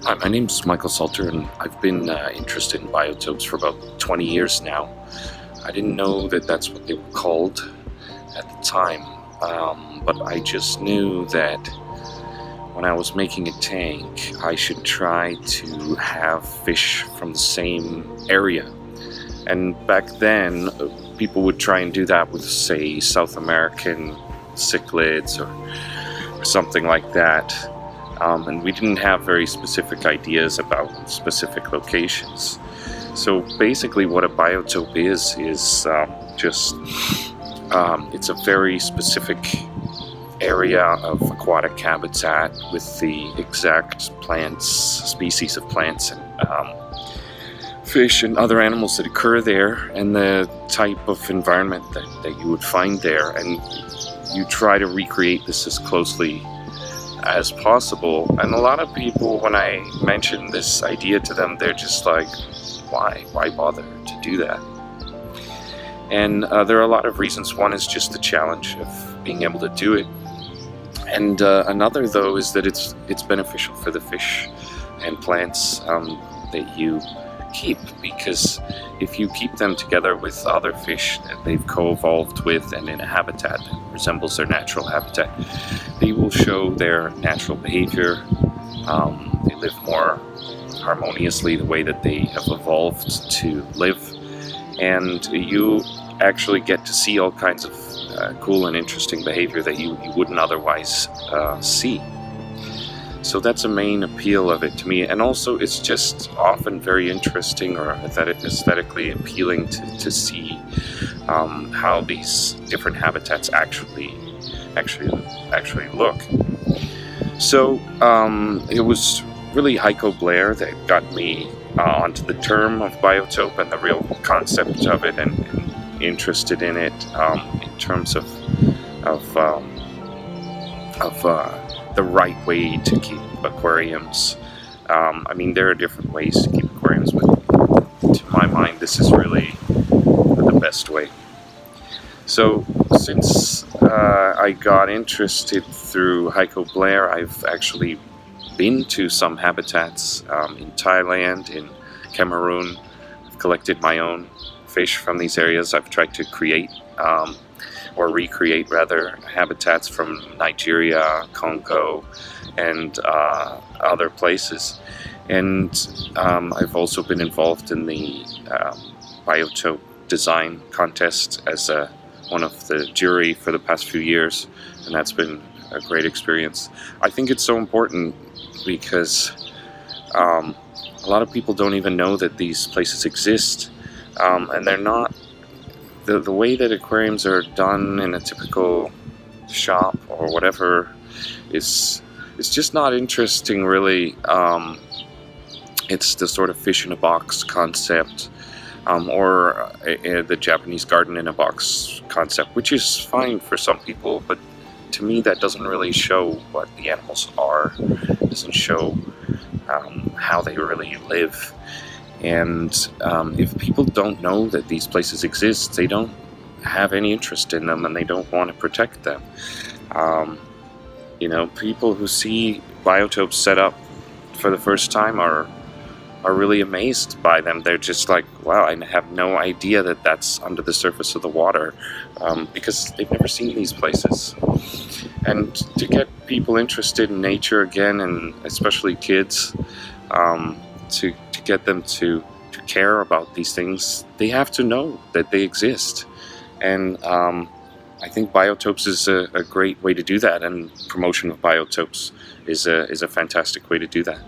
Hi, my name's Michael Salter, and I've been interested in biotopes for about 20 years now. I didn't know that that's what they were called at the time, but I just knew that when I was making a tank, I should try to have fish from the same area. And back then, people would try and do that with, say, South American cichlids or something like that. And we didn't have very specific ideas about specific locations. So basically what a biotope is it's a very specific area of aquatic habitat with the exact species of plants and fish and other animals that occur there, and the type of environment that you would find there. And you try to recreate this as closely as possible. And a lot of people, when I mention this idea to them, they're just like, why bother to do that? And there are a lot of reasons. One is just the challenge of being able to do it, and another though is that it's beneficial for the fish and plants that you keep, because if you keep them together with other fish that they've co-evolved with and in a habitat that resembles their natural habitat, they will show their natural behavior. They live more harmoniously the way that they have evolved to live, and you actually get to see all kinds of cool and interesting behavior that you wouldn't otherwise see. So that's a main appeal of it to me. And also it's just often very interesting or aesthetically appealing to see how these different habitats actually look. So it was really Heiko Blair that got me onto the term of biotope and the real concept of it, and interested in it in terms of the right way to keep aquariums. I mean, there are different ways to keep aquariums, but to my mind, this is really the best way. So since I got interested through Heiko Blair, I've actually been to some habitats in Thailand, in Cameroon. I've collected my own fish from these areas. I've tried to create or recreate rather habitats from Nigeria, Congo, and other places. And I've also been involved in the biotope design contest as one of the jury for the past few years, and that's been a great experience. I think it's so important because a lot of people don't even know that these places exist, and they're not the way that aquariums are done in a typical shop or whatever is just not interesting, really. It's the sort of fish in a box concept, or the Japanese garden in a box concept, which is fine for some people, but to me that doesn't really show what the animals are. It doesn't show how they really live. And if people don't know that these places exist, they don't have any interest in them, and they don't want to protect them. People who see biotopes set up for the first time are really amazed by them. They're just like, wow, I have no idea that that's under the surface of the water, because they've never seen these places. And to get people interested in nature again, and especially kids, to get them to care about these things, they have to know that they exist. And I think biotopes is a great way to do that, and promotion of biotopes is a fantastic way to do that.